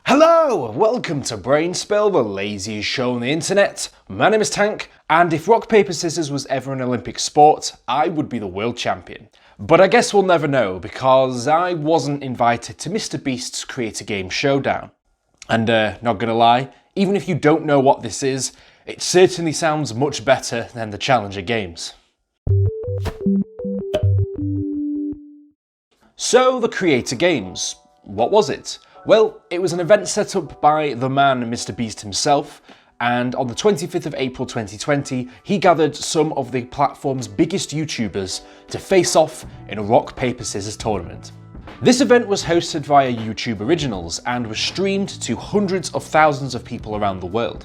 Hello, welcome to Brain Spill, the laziest show on the internet. My name is Tank, and if rock, paper, scissors was ever an Olympic sport, I would be the world champion. But I guess we'll never know, because I wasn't invited to Mr. Beast's Create a Game Showdown. And not gonna lie, even if you don't know what this is, it certainly sounds much better than the Challenger Games. So, the Creator Games, what was it? Well, it was an event set up by the man Mr. Beast himself, and on the 25th of April 2020, he gathered some of the platform's biggest YouTubers to face off in a rock, paper, scissors tournament. This event was hosted via YouTube Originals and was streamed to hundreds of thousands of people around the world.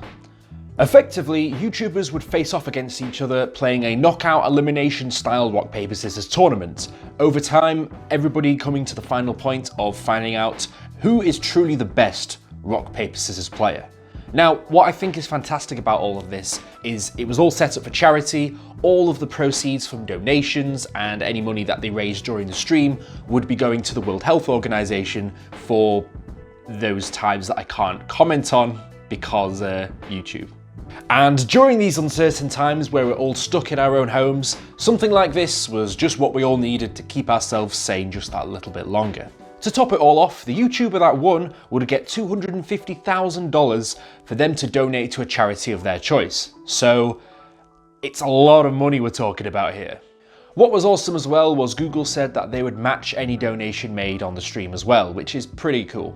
Effectively, YouTubers would face off against each other playing a knockout elimination style rock, paper, scissors tournament. Over time, everybody coming to the final point of finding out who is truly the best rock, paper, scissors player. Now, what I think is fantastic about all of this is it was all set up for charity. All of the proceeds from donations and any money that they raised during the stream would be going to the World Health Organization for those times that I can't comment on because YouTube. And during these uncertain times where we're all stuck in our own homes, something like this was just what we all needed to keep ourselves sane just that little bit longer. To top it all off, the YouTuber that won would get $250,000 for them to donate to a charity of their choice. So it's a lot of money we're talking about here. What was awesome as well was Google said that they would match any donation made on the stream as well, which is pretty cool.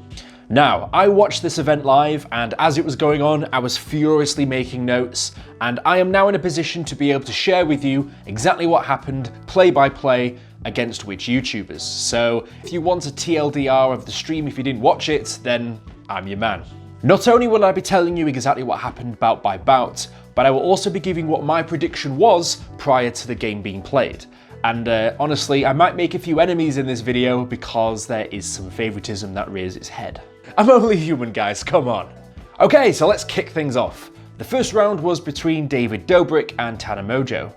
Now, I watched this event live, and as it was going on, I was furiously making notes, and I am now in a position to be able to share with you exactly what happened, play by play, against which YouTubers. So if you want a TLDR of the stream if you didn't watch it, then I'm your man. Not only will I be telling you exactly what happened bout by bout, but I will also be giving what my prediction was prior to the game being played. And honestly, I might make a few enemies in this video because there is some favoritism that rears its head. I'm only human, guys, come on. Okay, so let's kick things off. The first round was between Dobrik and Tana Mongeau.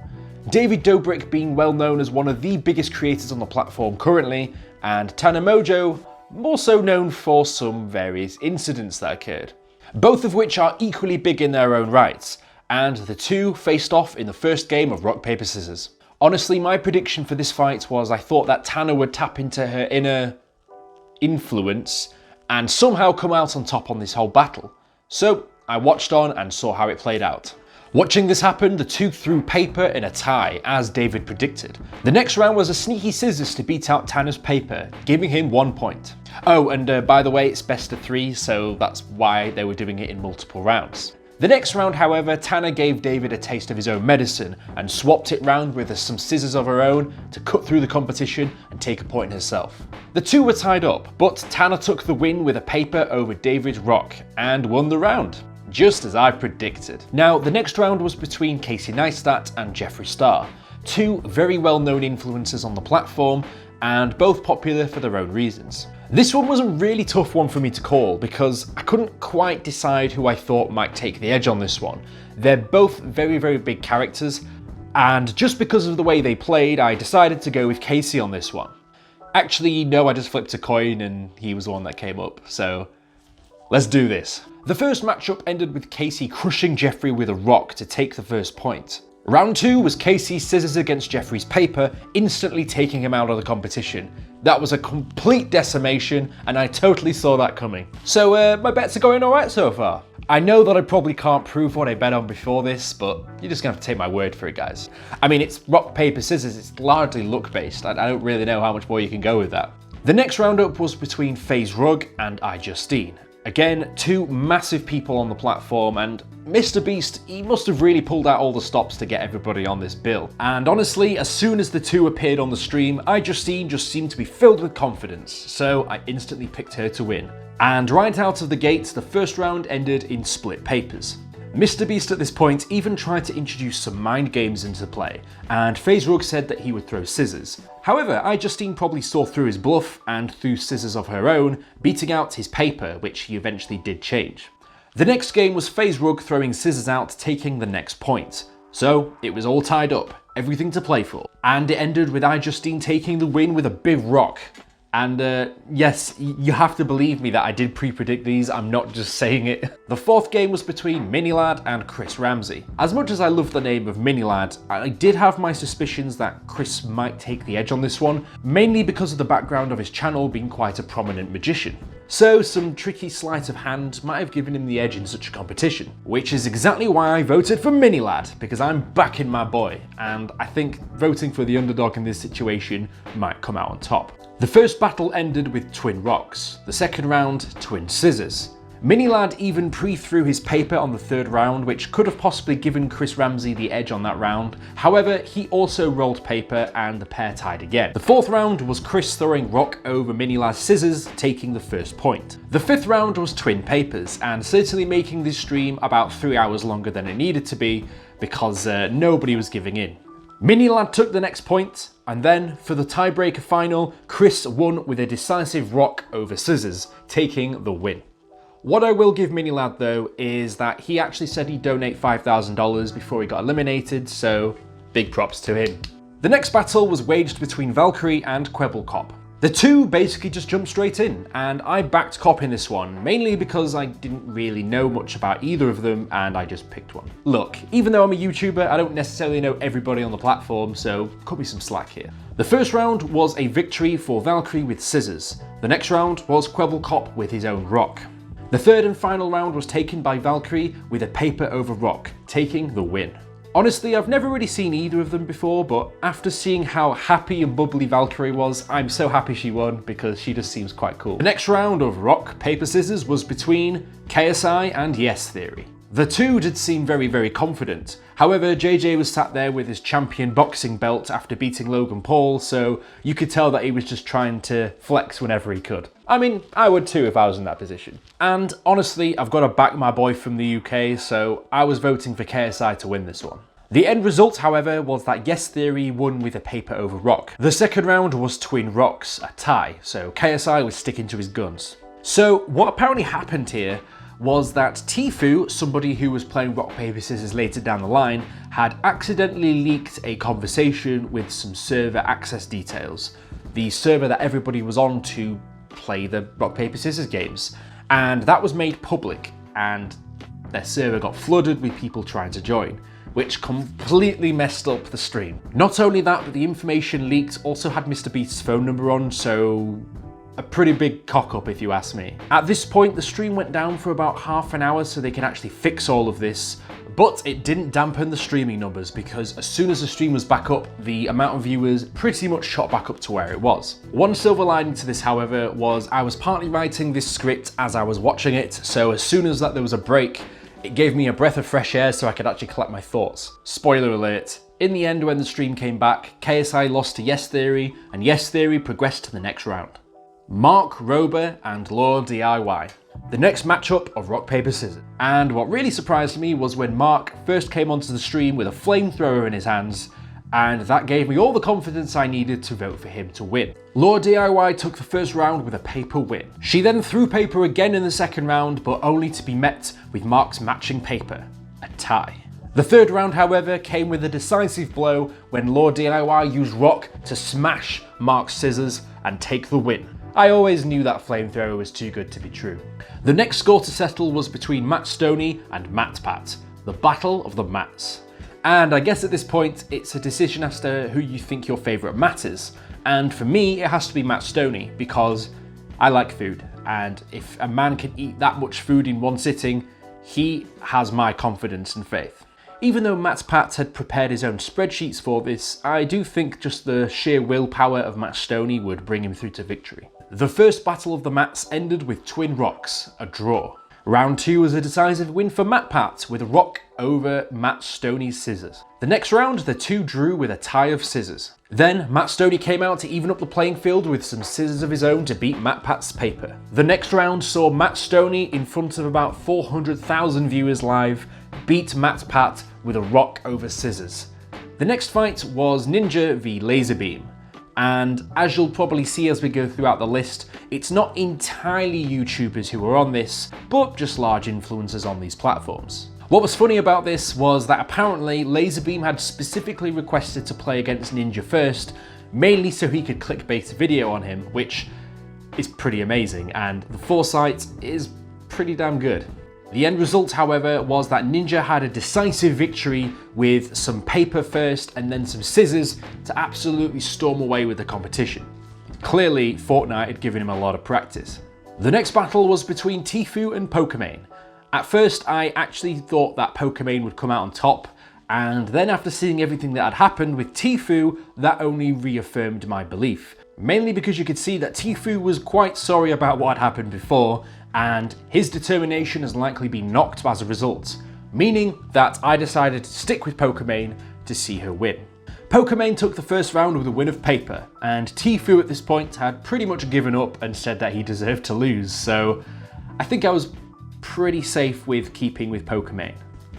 Dobrik being well known as one of the biggest creators on the platform currently, and Tana Mongeau more so known for some various incidents that occurred, both of which are equally big in their own rights, and the two faced off in the first game of rock, paper, scissors. Honestly, my prediction for this fight was I thought that Tana would tap into her inner influence and somehow come out on top on this whole battle. So I watched on and saw how it played out. Watching this happen, the two threw paper in a tie, as David predicted. The next round was a sneaky scissors to beat out Tana's paper, giving him 1 point. Oh, and by the way, it's best of 3, so that's why they were doing it in multiple rounds. The next round, however, Tana gave David a taste of his own medicine and swapped it round with some scissors of her own to cut through the competition and take a point herself. The two were tied up, but Tana took the win with a paper over David's rock and won the round, just as I predicted. Now, the next round was between Neistat and Jeffree, two very well-known influencers on the platform and both popular for their own reasons. This one was a really tough one for me to call because I couldn't quite decide who I thought might take the edge on this one. They're both very, very big characters, and just because of the way they played, I decided to go with Casey on this one. Actually, no, I just flipped a coin and he was the one that came up, so let's do this. The first matchup ended with Casey crushing Jeffree with a rock to take the first point. Round 2 was Casey's scissors against Jeffree's paper, instantly taking him out of the competition. That was a complete decimation, and I totally saw that coming. So my bets are going alright so far. I know that I probably can't prove what I bet on before this, but you're just gonna have to take my word for it, guys. I mean, it's rock, paper, scissors, it's largely luck-based. I don't really know how much more you can go with that. The next roundup was between Faze Rug and iJustine. Again, two massive people on the platform, and Mr. Beast, he must have really pulled out all the stops to get everybody on this bill. And honestly, as soon as the two appeared on the stream, iJustine just seemed to be filled with confidence, so I instantly picked her to win. And right out of the gates, the first round ended in split papers. Mr. Beast at this point even tried to introduce some mind games into play, and Faze Rug said that he would throw scissors. However, iJustine probably saw through his bluff and threw scissors of her own, beating out his paper, which he eventually did change. The next game was Faze Rug throwing scissors out, taking the next point. So it was all tied up, everything to play for. And it ended with iJustine taking the win with a big rock. And yes, you have to believe me that I did pre-predict these, I'm not just saying it. The fourth game was between Minilad and Chris Ramsay. As much as I love the name of Minilad, I did have my suspicions that Chris might take the edge on this one, mainly because of the background of his channel being quite a prominent magician. So some tricky sleight of hand might have given him the edge in such a competition, which is exactly why I voted for Minilad, because I'm backing my boy, and I think voting for the underdog in this situation might come out on top. The first battle ended with twin rocks, the second round twin scissors. Minilad even pre-threw his paper on the third round, which could have possibly given Chris Ramsay the edge on that round. However, he also rolled paper and the pair tied again. The fourth round was Chris throwing rock over Minilad's scissors, taking the first point. The fifth round was twin papers, and certainly making this stream about 3 hours longer than it needed to be, because nobody was giving in. Minilad took the next point, and then for the tiebreaker final, Chris won with a decisive rock over scissors, taking the win. What I will give Minilad though is that he actually said he'd donate $5,000 before he got eliminated, so big props to him. The next battle was waged between Valkyrae and Kwebble. The two basically just jumped straight in, and I backed Cop in this one, mainly because I didn't really know much about either of them and I just picked one. Look, even though I'm a YouTuber, I don't necessarily know everybody on the platform, so cut me some slack here. The first round was a victory for Valkyrae with scissors. The next round was Kwebble with his own rock. The third and final round was taken by Valkyrae with a paper over rock, taking the win. Honestly, I've never really seen either of them before, but after seeing how happy and bubbly Valkyrae was, I'm so happy she won because she just seems quite cool. The next round of rock, paper, scissors was between KSI and Yes Theory. The two did seem very, very confident. However, JJ was sat there with his champion boxing belt after beating Logan Paul, so you could tell that he was just trying to flex whenever he could. I mean, I would too if I was in that position. And honestly, I've got to back my boy from the UK, so I was voting for KSI to win this one. The end result, however, was that Yes Theory won with a paper over rock. The second round was twin rocks, a tie, so KSI was sticking to his guns. So what apparently happened here was that Tfue, somebody who was playing rock, paper, scissors later down the line, had accidentally leaked a conversation with some server access details. The server that everybody was on to play the rock, paper, scissors games. And that was made public, and their server got flooded with people trying to join, which completely messed up the stream. Not only that, but the information leaked also had Mr. Beast's phone number on, so a pretty big cock up if you ask me. At this point, the stream went down for about half an hour so they could actually fix all of this, but it didn't dampen the streaming numbers because as soon as the stream was back up, the amount of viewers pretty much shot back up to where it was. One silver lining to this, however, was I was partly writing this script as I was watching it, so as soon as there was a break, it gave me a breath of fresh air so I could actually collect my thoughts. Spoiler alert, in the end when the stream came back, KSI lost to Yes Theory, and Yes Theory progressed to the next round. Mark Rober and LaurDIY. The next matchup of rock, paper, scissors. And what really surprised me was when Mark first came onto the stream with a flamethrower in his hands, and that gave me all the confidence I needed to vote for him to win. LaurDIY took the first round with a paper win. She then threw paper again in the second round, but only to be met with Mark's matching paper, a tie. The third round, however, came with a decisive blow when LaurDIY used rock to smash Mark's scissors and take the win. I always knew that flamethrower was too good to be true. The next score to settle was between Stonie and Matpat, the battle of the mats. And I guess at this point, it's a decision as to who you think your favourite mat is. And for me, it has to be Stonie because I like food. And if a man can eat that much food in one sitting, he has my confidence and faith. Even though Matpat had prepared his own spreadsheets for this, I do think just the sheer willpower of Stonie would bring him through to victory. The first battle of the mats ended with twin rocks, a draw. Round 2 was a decisive win for Matpat with a rock over Stonie's scissors. The next round, the two drew with a tie of scissors. Then Stonie came out to even up the playing field with some scissors of his own to beat Matpat's paper. The next round saw Stonie in front of about 400,000 viewers live beat Matpat with a rock over scissors. The next fight was Ninja v Lazarbeam. And as you'll probably see as we go throughout the list, it's not entirely YouTubers who are on this, but just large influencers on these platforms. What was funny about this was that apparently Lazarbeam had specifically requested to play against Ninja first, mainly so he could clickbait a video on him, which is pretty amazing, and the foresight is pretty damn good. The end result, however, was that Ninja had a decisive victory with some paper first and then some scissors to absolutely storm away with the competition. Clearly, Fortnite had given him a lot of practice. The next battle was between Tfue and Pokimane. At first, I actually thought that Pokimane would come out on top, and then after seeing everything that had happened with Tfue, that only reaffirmed my belief. Mainly because you could see that Tfue was quite sorry about what had happened before, and his determination has likely been knocked as a result, meaning that I decided to stick with Pokimane to see her win. Pokimane took the first round with a win of paper, and Tfue at this point had pretty much given up and said that he deserved to lose, so I think I was pretty safe with keeping with Pokimane.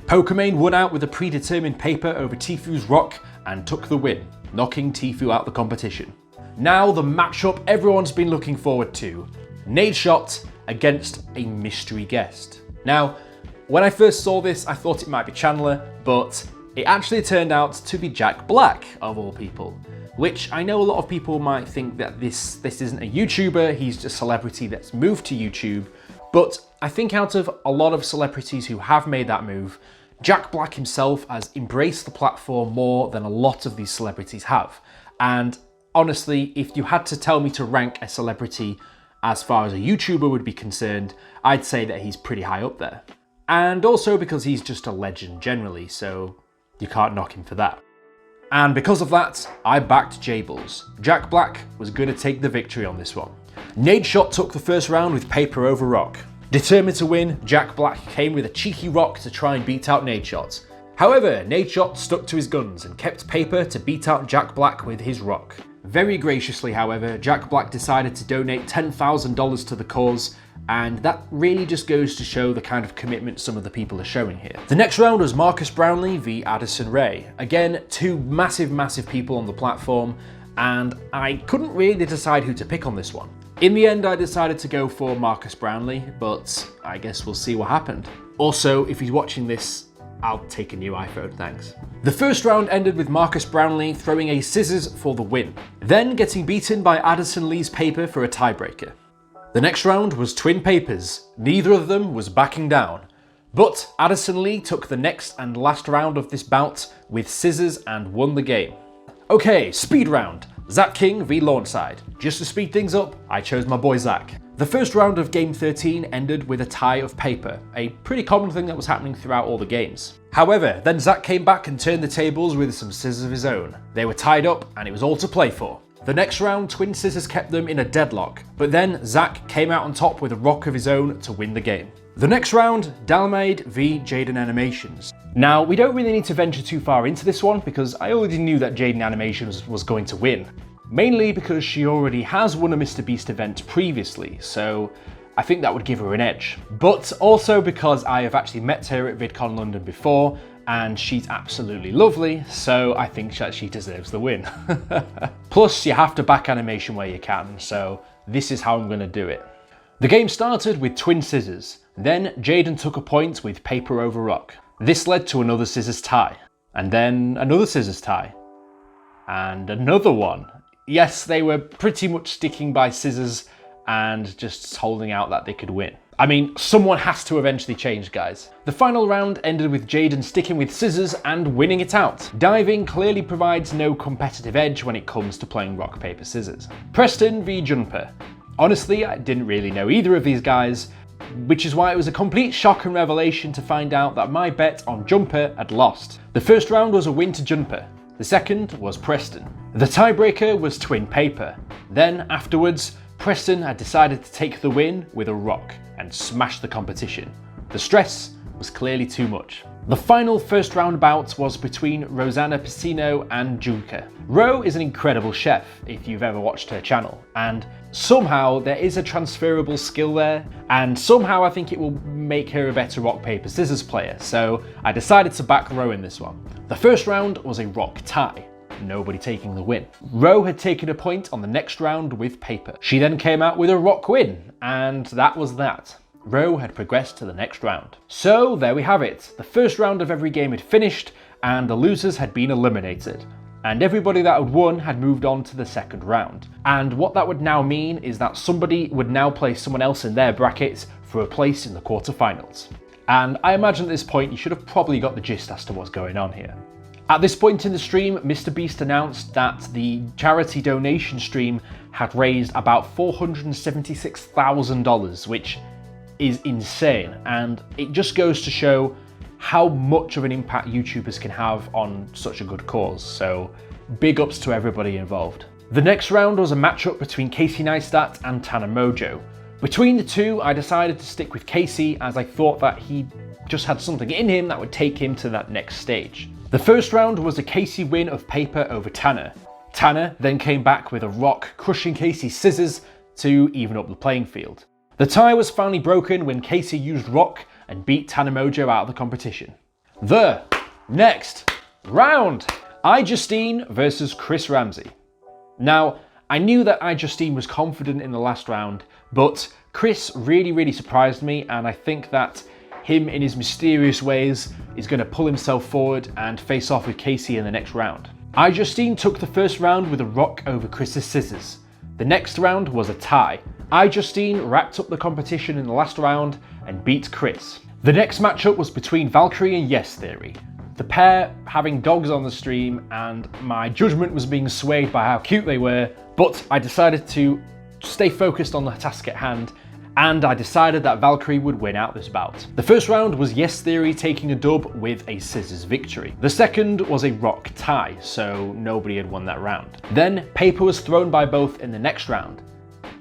Pokimane won out with a predetermined paper over Tfue's rock and took the win, knocking Tfue out the competition. Now the matchup everyone's been looking forward to, Nadeshot against a mystery guest. Now, when I first saw this, I thought it might be Chandler, but it actually turned out to be Jack Black, of all people. Which I know a lot of people might think that this isn't a YouTuber, he's just a celebrity that's moved to YouTube, but I think out of a lot of celebrities who have made that move, Jack Black himself has embraced the platform more than a lot of these celebrities have. And honestly, if you had to tell me to rank a celebrity as far as a YouTuber would be concerned, I'd say that he's pretty high up there. And also because he's just a legend generally, so you can't knock him for that. And because of that, I backed Jables. Jack Black was going to take the victory on this one. Nadeshot took the first round with paper over rock. Determined to win, Jack Black came with a cheeky rock to try and beat out Nadeshot. However, Nadeshot stuck to his guns and kept paper to beat out Jack Black with his rock. Very graciously, however, Jack Black decided to donate $10,000 to the cause, and that really just goes to show the kind of commitment some of the people are showing here. The next round was Marques Brownlee v Addison Rae. Again, two massive people on the platform, and I couldn't really decide who to pick on this one. In the end, I decided to go for Marques Brownlee, but I guess we'll see what happened. Also, if he's watching this, I'll take a new iPhone, thanks. The first round ended with Marques Brownlee throwing a scissors for the win, then getting beaten by Addison Lee's paper for a tiebreaker. The next round was twin papers, neither of them was backing down. But Addison Lee took the next and last round of this bout with scissors and won the game. Okay, speed round. Zach King v LaurenZside. Just to speed things up, I chose my boy Zach. The first round of game 13 ended with a tie of paper, a pretty common thing that was happening throughout all the games. However, then Zach came back and turned the tables with some scissors of his own. They were tied up and it was all to play for. The next round, twin scissors kept them in a deadlock, but then Zach came out on top with a rock of his own to win the game. The next round, Dallmyd v Jaiden Animations. Now, we don't really need to venture too far into this one because I already knew that Jaiden Animations was going to win. Mainly because she already has won a Mr. Beast event previously, so I think that would give her an edge. But also because I have actually met her at VidCon London before, and she's absolutely lovely, so I think that she deserves the win. Plus, you have to back animation where you can, so this is how I'm going to do it. The game started with twin scissors, then Jaiden took a point with paper over rock. This led to another scissors tie, and then another scissors tie, and another one. Yes, they were pretty much sticking by scissors and just holding out that they could win. I mean, someone has to eventually change, guys. The final round ended with Jaiden sticking with scissors and winning it out. Diving clearly provides no competitive edge when it comes to playing rock, paper, scissors. Preston v Jumper. Honestly, I didn't really know either of these guys, which is why it was a complete shock and revelation to find out that my bet on Jumper had lost. The first round was a win to Jumper. The second was Preston. The tiebreaker was twin paper. Then afterwards, Preston had decided to take the win with a rock and smash the competition. The stress was clearly too much. The final first round bout was between Rosanna Piscino and Junka. Ro is an incredible chef if you've ever watched her channel, and somehow there is a transferable skill there, and somehow I think it will make her a better rock, paper, scissors player, so I decided to back Ro in this one. The first round was a rock tie, nobody taking the win. Ro had taken a point on the next round with paper. She then came out with a rock win, and that was that. Ro had progressed to the next round. So there we have it. The first round of every game had finished, and the losers had been eliminated. and everybody that had won had moved on to the second round. And what that would now mean is that somebody would now place someone else in their brackets for a place in the quarterfinals. And I imagine at this point you should have probably got the gist as to what's going on here. At this point in the stream, MrBeast announced that the charity donation stream had raised about $476,000, which is insane, and it just goes to show how much of an impact YouTubers can have on such a good cause, so big ups to everybody involved. The next round was a matchup between Casey Neistat and Tana Mongeau. Between the two, I decided to stick with Casey as I thought that he just had something in him that would take him to that next stage. The first round was a Casey win of paper over Tana. Tana then came back with a rock, crushing Casey's scissors to even up the playing field. The tie was finally broken when Casey used rock and beat Tana Mongeau out of the competition. The next round, iJustine versus Chris Ramsay. Now, I knew that iJustine was confident in the last round, but Chris really surprised me, and I think that him in his mysterious ways is going to pull himself forward and face off with Casey in the next round. iJustine took the first round with a rock over Chris's scissors. The next round was a tie. iJustine wrapped up the competition in the last round and beat Chris. The next matchup was between Valkyrae and Yes Theory. The pair having dogs on the stream, and my judgment was being swayed by how cute they were, but I decided to stay focused on the task at hand, and I decided that Valkyrae would win out this bout. The first round was Yes Theory taking a dub with a scissors victory. The second was a rock tie, so nobody had won that round. Then paper was thrown by both in the next round,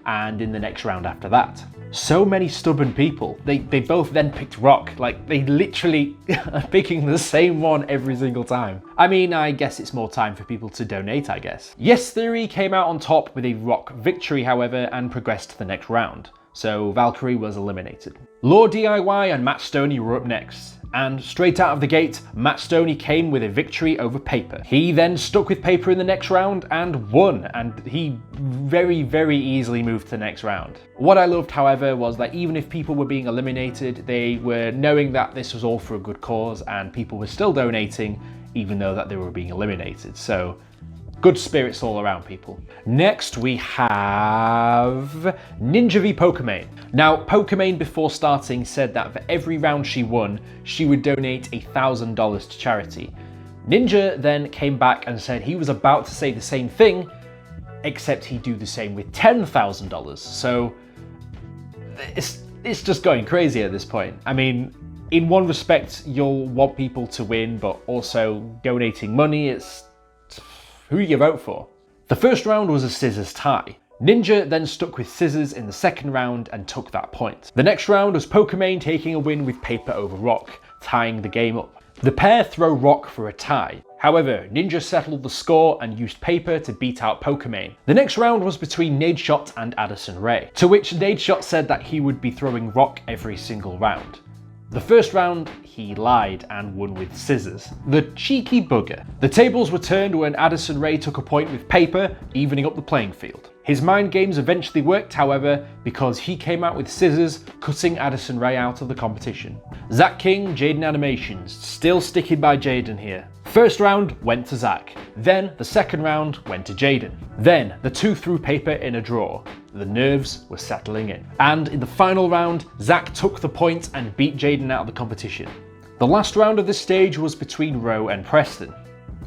and in the next round after that. So many stubborn people. They both then picked rock, like they literally are picking the same one every single time. I mean, I guess it's more time for people to donate, I guess. Yes Theory came out on top with a rock victory, however, and progressed to the next round. So Valkyrae was eliminated. LaurDIY and Matt Stonie were up next, and straight out of the gate, Matt Stonie came with a victory over paper. He then stuck with paper in the next round and won, and he very easily moved to the next round. What I loved, however, was that even if people were being eliminated, they were knowing that this was all for a good cause and people were still donating even though that they were being eliminated. So good spirits all around, people. Next, we have Ninja v Pokimane. Now, Pokimane before starting said that for every round she won, she would donate $1,000 to charity. Ninja then came back and said he was about to say the same thing, except he'd do the same with $10,000. So it's just going crazy at this point. I mean, in one respect, you'll want people to win, but also donating money, it's who you vote for. The first round was a scissors tie. Ninja then stuck with scissors in the second round and took that point. The next round was Pokimane taking a win with paper over rock, tying the game up. The pair throw rock for a tie. However, Ninja settled the score and used paper to beat out Pokimane. The next round was between Nadeshot and Addison Ray, to which Nadeshot said that he would be throwing rock every single round. The first round, he lied and won with scissors. The cheeky bugger. The tables were turned when Addison Ray took a point with paper, evening up the playing field. His mind games eventually worked, however, because he came out with scissors, cutting Addison Ray out of the competition. Zach King, Jaiden Animations, still sticking by Jaiden here. First round went to Zach. Then the second round went to Jaiden. Then the two threw paper in a draw. The nerves were settling in. And in the final round, Zach took the point and beat Jaiden out of the competition. The last round of this stage was between Ro and Preston.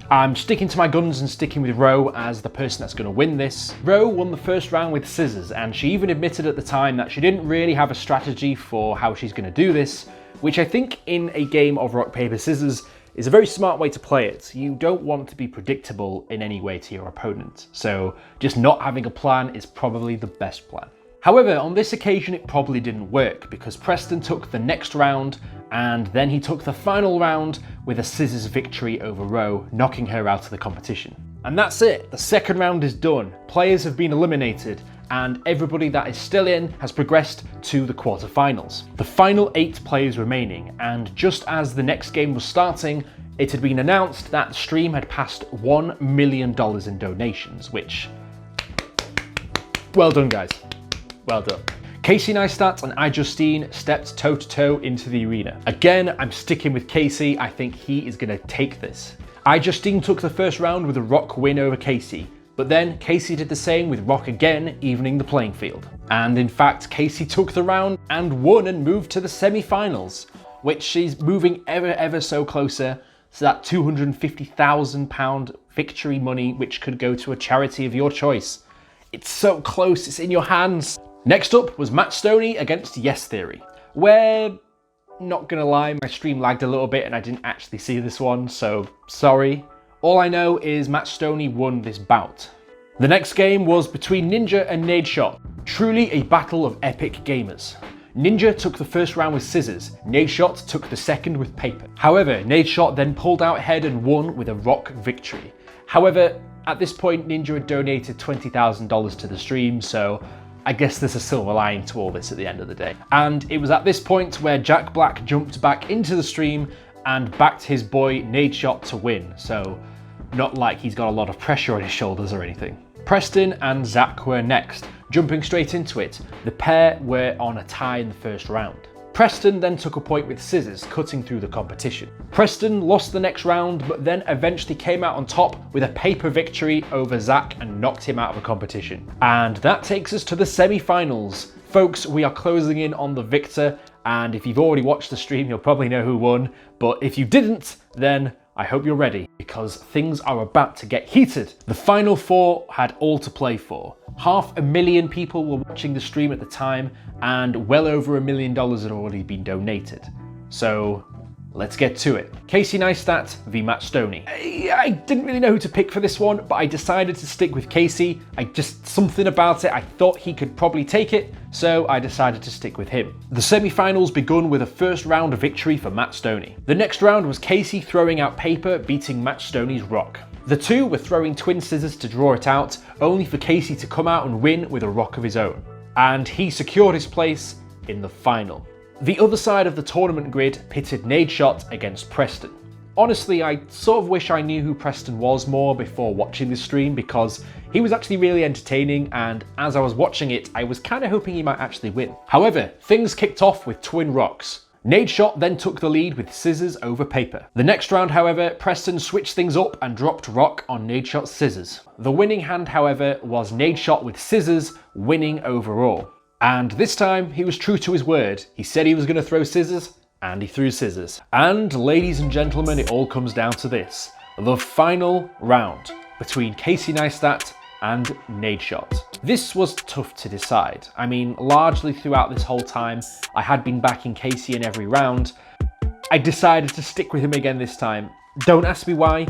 I'm sticking to my guns and sticking with Ro as the person that's going to win this. Ro won the first round with scissors, and she even admitted at the time that she didn't really have a strategy for how she's going to do this, which I think in a game of rock, paper, scissors is a very smart way to play it. You don't want to be predictable in any way to your opponent, so just not having a plan is probably the best plan. However, on this occasion it probably didn't work because Preston took the next round and then he took the final round with a scissors victory over Ro, knocking her out of the competition. And that's it, the second round is done. Players have been eliminated and everybody that is still in has progressed to the quarterfinals. The final 8 players remaining, and just as the next game was starting, it had been announced that the stream had passed $1 million in donations, which, well done guys, well done. Casey Neistat and iJustine stepped toe-to-toe into the arena. Again, I'm sticking with Casey. I think he is going to take this. iJustine took the first round with a rock win over Casey, but then Casey did the same with rock again, evening the playing field. And in fact, Casey took the round and won and moved to the semi-finals, which she's moving ever so closer to that £250,000 victory money, which could go to a charity of your choice. It's so close, it's in your hands. Next up was Matt Stonie against Yes Theory, where, not gonna lie, my stream lagged a little bit and I didn't actually see this one, so sorry. All I know is Matt Stonie won this bout. The next game was between Ninja and Nadeshot, truly a battle of epic gamers. Ninja took the first round with scissors, Nadeshot took the second with paper. However, Nadeshot then pulled out ahead and won with a rock victory. However, at this point Ninja had donated $20,000 to the stream, so I guess there's a silver lining to all this at the end of the day. And it was at this point where Jack Black jumped back into the stream and backed his boy Nadeshot to win, so not like he's got a lot of pressure on his shoulders or anything. Preston and Zach were next. Jumping straight into it, the pair were on a tie in the first round. Preston then took a point with scissors, cutting through the competition. Preston lost the next round, but then eventually came out on top with a paper victory over Zach and knocked him out of the competition. And that takes us to the semi-finals. Folks, we are closing in on the victor, and if you've already watched the stream, you'll probably know who won, but if you didn't, then I hope you're ready, because things are about to get heated. The final four had all to play for. 500,000 people were watching the stream at the time, and well over $1 million had already been donated. So let's get to it. Casey Neistat v Matt Stonie. I didn't really know who to pick for this one, but I decided to stick with Casey. Something about it, I thought he could probably take it, so I decided to stick with him. The semi-finals begun with a first round victory for Matt Stonie. The next round was Casey throwing out paper, beating Matt Stonie's rock. The two were throwing twin scissors to draw it out, only for Casey to come out and win with a rock of his own. And he secured his place in the final. The other side of the tournament grid pitted Nadeshot against Preston. Honestly, I sort of wish I knew who Preston was more before watching this stream, because he was actually really entertaining, and as I was watching it, I was kind of hoping he might actually win. However, things kicked off with twin rocks. Nadeshot then took the lead with scissors over paper. The next round, however, Preston switched things up and dropped rock on Nadeshot's scissors. The winning hand, however, was Nadeshot with scissors, winning overall. And this time, he was true to his word. He said he was going to throw scissors, and he threw scissors. And ladies and gentlemen, it all comes down to this. The final round between Casey Neistat and Nadeshot. This was tough to decide. I mean, largely throughout this whole time, I had been backing Casey in every round. I decided to stick with him again this time. Don't ask me why.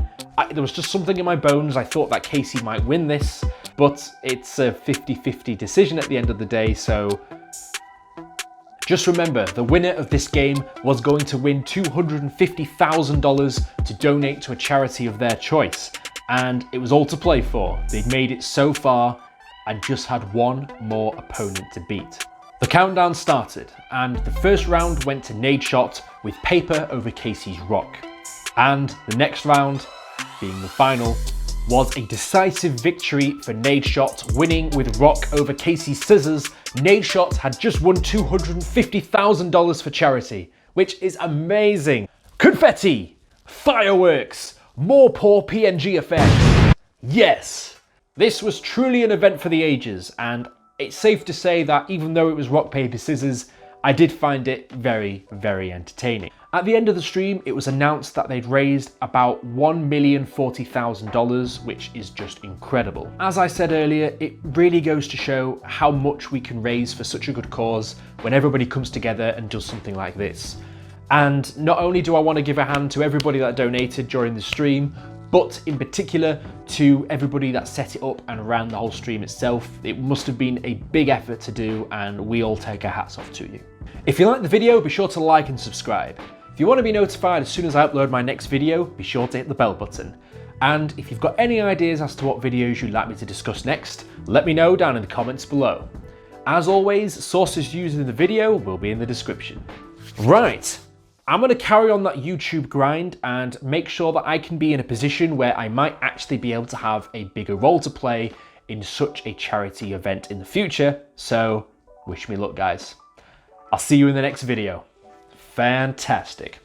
There was just something in my bones. I thought that Casey might win this, but it's a 50-50 decision at the end of the day, so just remember, the winner of this game was going to win $250,000 to donate to a charity of their choice. And it was all to play for. They'd made it so far and just had one more opponent to beat. The countdown started, and the first round went to Nadeshot with paper over Casey's rock. And the next round, being the final, was a decisive victory for Nadeshot, winning with rock over Casey's scissors. Nadeshot had just won $250,000 for charity, which is amazing. Confetti, fireworks, more poor PNG effects. Yes, this was truly an event for the ages, and it's safe to say that even though it was rock, paper, scissors, I did find it very, very entertaining. At the end of the stream, it was announced that they'd raised about $1,040,000, which is just incredible. As I said earlier, it really goes to show how much we can raise for such a good cause when everybody comes together and does something like this. And not only do I want to give a hand to everybody that donated during the stream, but in particular to everybody that set it up and ran the whole stream itself. It must have been a big effort to do, and we all take our hats off to you. If you liked the video, be sure to like and subscribe. If you want to be notified as soon as I upload my next video, be sure to hit the bell button. And if you've got any ideas as to what videos you'd like me to discuss next, let me know down in the comments below. As always, sources used in the video will be in the description. Right, I'm going to carry on that YouTube grind and make sure that I can be in a position where I might actually be able to have a bigger role to play in such a charity event in the future. So wish me luck, guys. I'll see you in the next video. Fantastic.